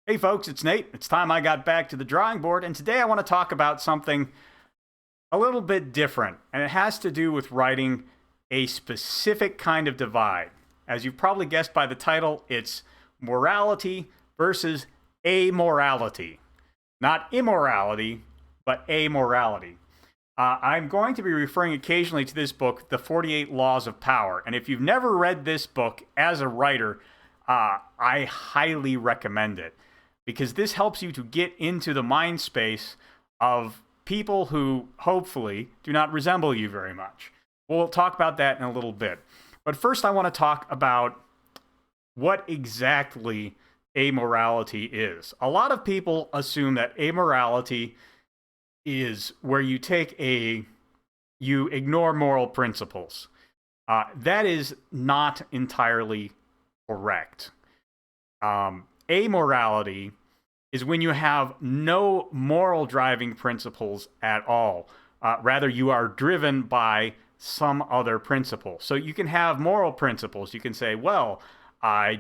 Hey folks, it's Nate. It's time I got back to the drawing board, and today I want to talk about something a little bit different, and it has to do with writing a specific kind of divide. As you've probably guessed by the title, it's morality versus amorality. Not immorality, but amorality. I'm going to be referring occasionally to this book, The 48 Laws of Power. And if you've never read this book as a writer, I highly recommend it because this helps you to get into the mind space of people who hopefully do not resemble you very much. We'll talk about that in a little bit. But first, I want to talk about what exactly amorality is. A lot of people assume that amorality is where you ignore moral principles. That is not entirely correct. Amorality is when you have no moral driving principles at all. Rather, you are driven by some other principle. So you can have moral principles. You can say, well, I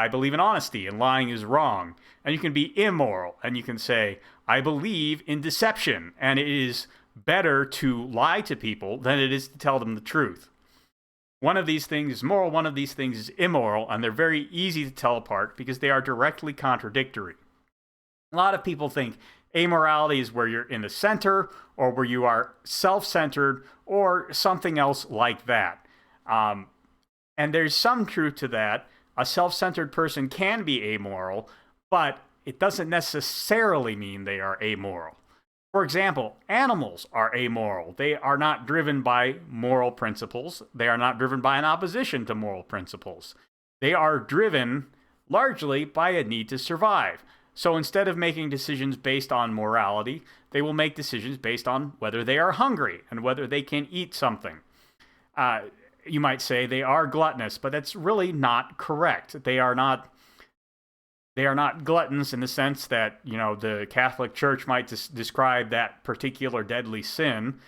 believe in honesty and lying is wrong. And you can be immoral and you can say, I believe in deception and it is better to lie to people than it is to tell them the truth. One of these things is moral, one of these things is immoral, and they're very easy to tell apart because they are directly contradictory. A lot of people think amorality is where you're in the center or where you are self-centered or something else like that. And there's some truth to that. A self-centered person can be amoral, but it doesn't necessarily mean they are amoral. For example, animals are amoral. They are not driven by moral principles. They are not driven by an opposition to moral principles. They are driven largely by a need to survive. So instead of making decisions based on morality, they will make decisions based on whether they are hungry and whether they can eat something. You might say they are gluttonous, but that's really not correct. They are not gluttons in the sense that, the Catholic Church might describe that particular deadly sin.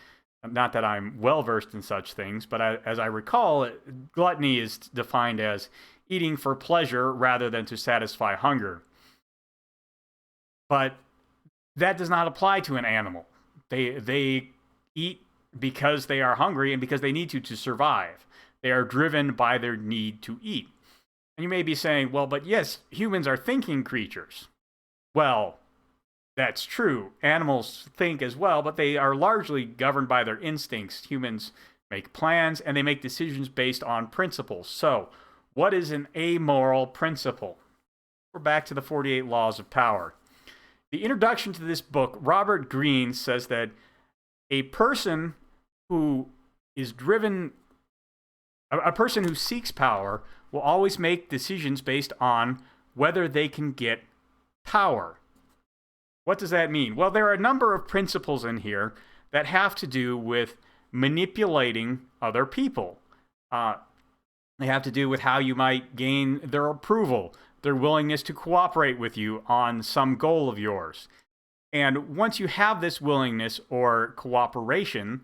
Not that I'm well-versed in such things, but as I recall, gluttony is defined as eating for pleasure rather than to satisfy hunger. But that does not apply to an animal. They eat because they are hungry and because they need to survive. They are driven by their need to eat. And you may be saying, well, but yes, humans are thinking creatures. Well, that's true. Animals think as well, but they are largely governed by their instincts. Humans make plans and they make decisions based on principles. So, what is an amoral principle? We're back to the 48 Laws of Power. The introduction to this book, Robert Greene says that a person who seeks power will always make decisions based on whether they can get power. What does that mean? Well, there are a number of principles in here that have to do with manipulating other people. They have to do with how you might gain their approval, their willingness to cooperate with you on some goal of yours. And once you have this willingness or cooperation,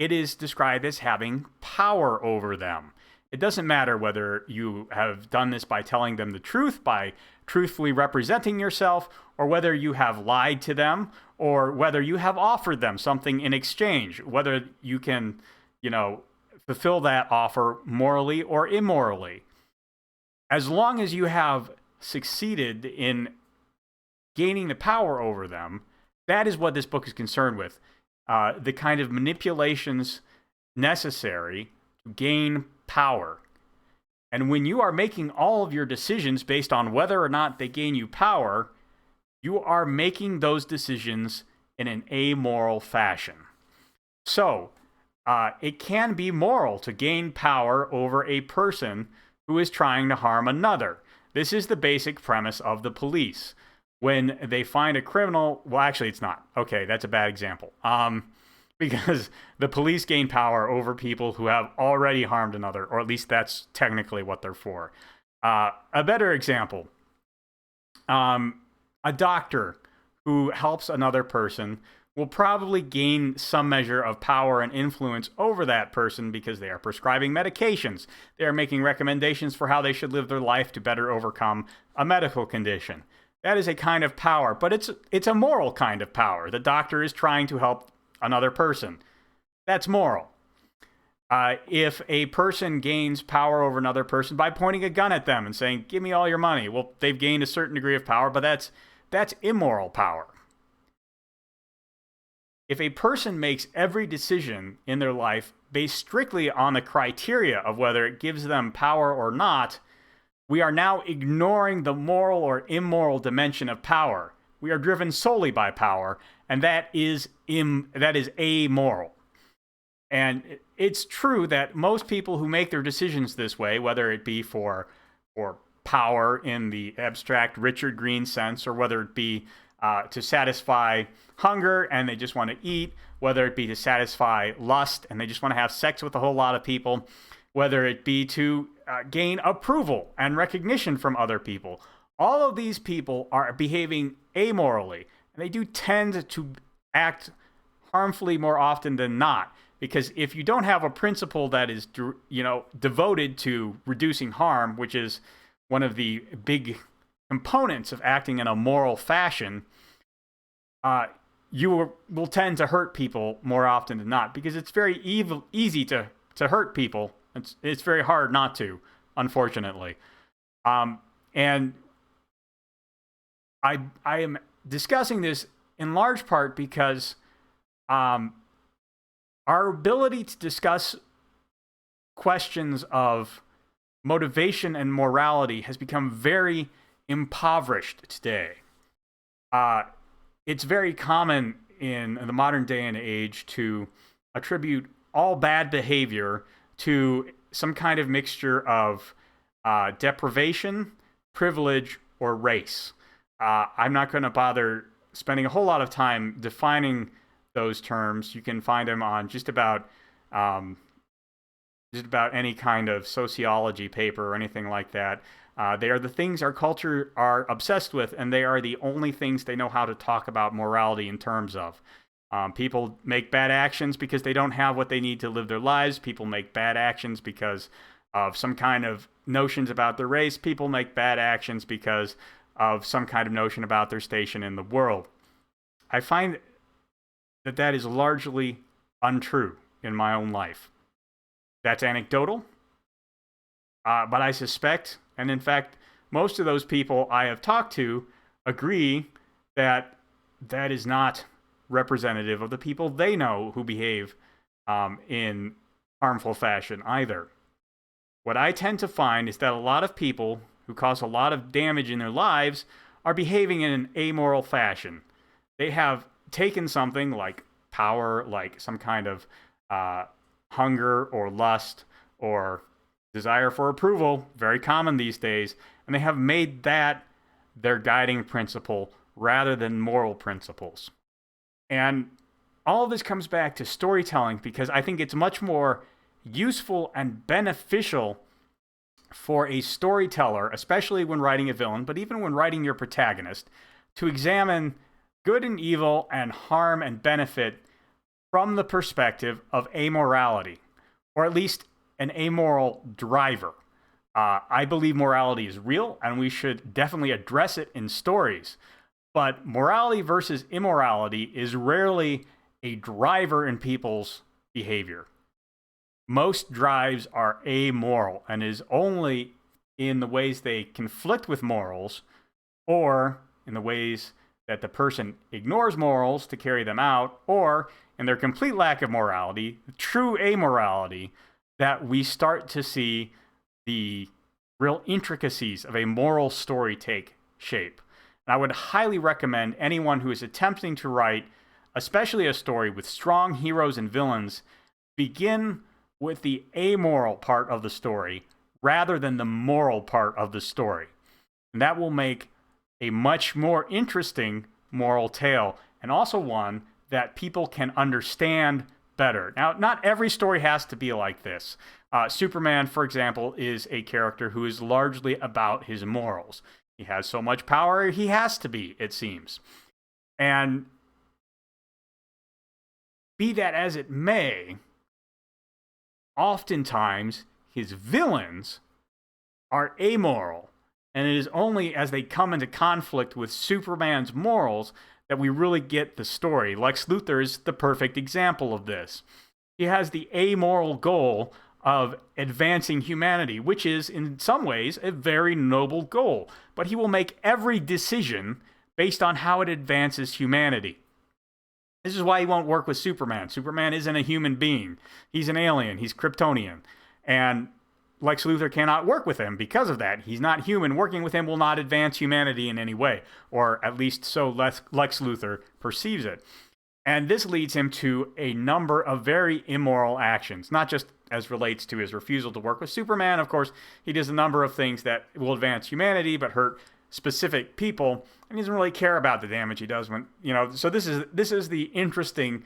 it is described as having power over them. It doesn't matter whether you have done this by telling them the truth, by truthfully representing yourself, or whether you have lied to them, or whether you have offered them something in exchange, whether you can, fulfill that offer morally or immorally. As long as you have succeeded in gaining the power over them, that is what this book is concerned with. The kind of manipulations necessary to gain power. And when you are making all of your decisions based on whether or not they gain you power, you are making those decisions in an amoral fashion. So, it can be moral to gain power over a person who is trying to harm another. This is the basic premise of the police. When they find a criminal, well, actually, it's not. Okay, that's a bad example. Because the police gain power over people who have already harmed another, or at least that's technically what they're for. A better example, a doctor who helps another person will probably gain some measure of power and influence over that person because they are prescribing medications. They are making recommendations for how they should live their life to better overcome a medical condition. That is a kind of power, but it's a moral kind of power. The doctor is trying to help another person. That's moral. If a person gains power over another person by pointing a gun at them and saying, "Give me all your money," well, they've gained a certain degree of power, but that's immoral power. If a person makes every decision in their life based strictly on the criteria of whether it gives them power or not, we are now ignoring the moral or immoral dimension of power. We are driven solely by power, and that is amoral. And it's true that most people who make their decisions this way, whether it be for power in the abstract Richard Green sense, or whether it be to satisfy hunger and they just want to eat, whether it be to satisfy lust and they just want to have sex with a whole lot of people, whether it be to gain approval and recognition from other people. All of these people are behaving amorally, and they do tend to act harmfully more often than not. Because if you don't have a principle that is, devoted to reducing harm, which is one of the big components of acting in a moral fashion, you will tend to hurt people more often than not. Because it's very easy to hurt people. It's very hard not to, unfortunately. And I am discussing this in large part because our ability to discuss questions of motivation and morality has become very impoverished today. It's very common in the modern day and age to attribute all bad behavior to some kind of mixture of deprivation, privilege, or race. I'm not going to bother spending a whole lot of time defining those terms. You can find them on just about any kind of sociology paper or anything like that. They are the things our culture are obsessed with, and they are the only things they know how to talk about morality in terms of. People make bad actions because they don't have what they need to live their lives. People make bad actions because of some kind of notions about their race. People make bad actions because of some kind of notion about their station in the world. I find that is largely untrue in my own life. That's anecdotal, but I suspect, and in fact, most of those people I have talked to agree that that is not representative of the people they know who behave in harmful fashion either. What I tend to find is that a lot of people who cause a lot of damage in their lives are behaving in an amoral fashion. They have taken something like power, like some kind of hunger or lust or desire for approval, very common these days, and they have made that their guiding principle rather than moral principles. And all of this comes back to storytelling, because I think it's much more useful and beneficial for a storyteller, especially when writing a villain, but even when writing your protagonist, to examine good and evil and harm and benefit from the perspective of amorality, or at least an amoral driver. I believe morality is real, and we should definitely address it in stories. But morality versus immorality is rarely a driver in people's behavior. Most drives are amoral, and is only in the ways they conflict with morals, or in the ways that the person ignores morals to carry them out, or in their complete lack of morality, true amorality, that we start to see the real intricacies of a moral story take shape. And I would highly recommend anyone who is attempting to write, especially a story with strong heroes and villains, begin with the amoral part of the story rather than the moral part of the story. And that will make a much more interesting moral tale, and also one that people can understand better. Now, not every story has to be like this. Superman, for example, is a character who is largely about his morals. He has so much power, he has to be, it seems. And be that as it may, oftentimes his villains are amoral. And it is only as they come into conflict with Superman's morals that we really get the story. Lex Luthor is the perfect example of this. He has the amoral goal of advancing humanity, which is, in some ways, a very noble goal. But he will make every decision based on how it advances humanity. This is why he won't work with Superman. Superman isn't a human being. He's an alien. He's Kryptonian. And Lex Luthor cannot work with him because of that. He's not human. Working with him will not advance humanity in any way, or at least so Lex Luthor perceives it. And this leads him to a number of very immoral actions, not just as relates to his refusal to work with Superman. Of course, he does a number of things that will advance humanity but hurt specific people, and he doesn't really care about the damage he does when, so this is the interesting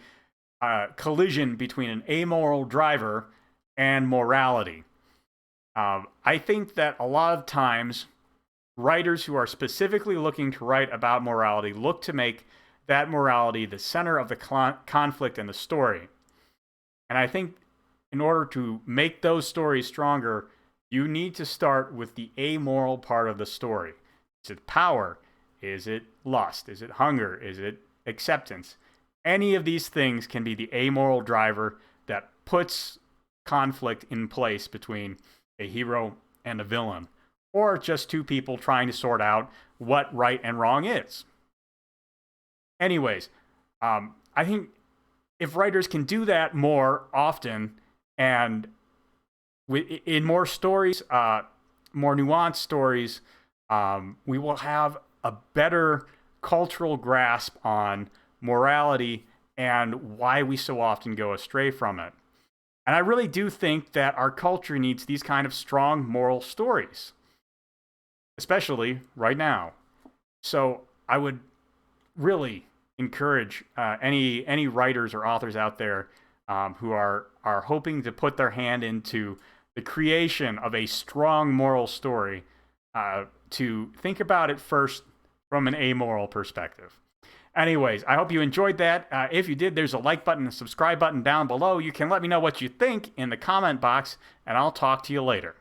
collision between an amoral driver and morality. I think that a lot of times writers who are specifically looking to write about morality look to make that morality the center of the conflict in the story. And I think in order to make those stories stronger, you need to start with the amoral part of the story. Is it power? Is it lust? Is it hunger? Is it acceptance? Any of these things can be the amoral driver that puts conflict in place between a hero and a villain, or just two people trying to sort out what right and wrong is. Anyways, I think if writers can do that more often and in more stories, more nuanced stories, we will have a better cultural grasp on morality and why we so often go astray from it. And I really do think that our culture needs these kind of strong moral stories, especially right now. So I would really encourage any writers or authors out there who are hoping to put their hand into the creation of a strong moral story to think about it first from an amoral perspective. Anyways, I hope you enjoyed that. If you did, there's a like button and a subscribe button down below. You can let me know what you think in the comment box, and I'll talk to you later.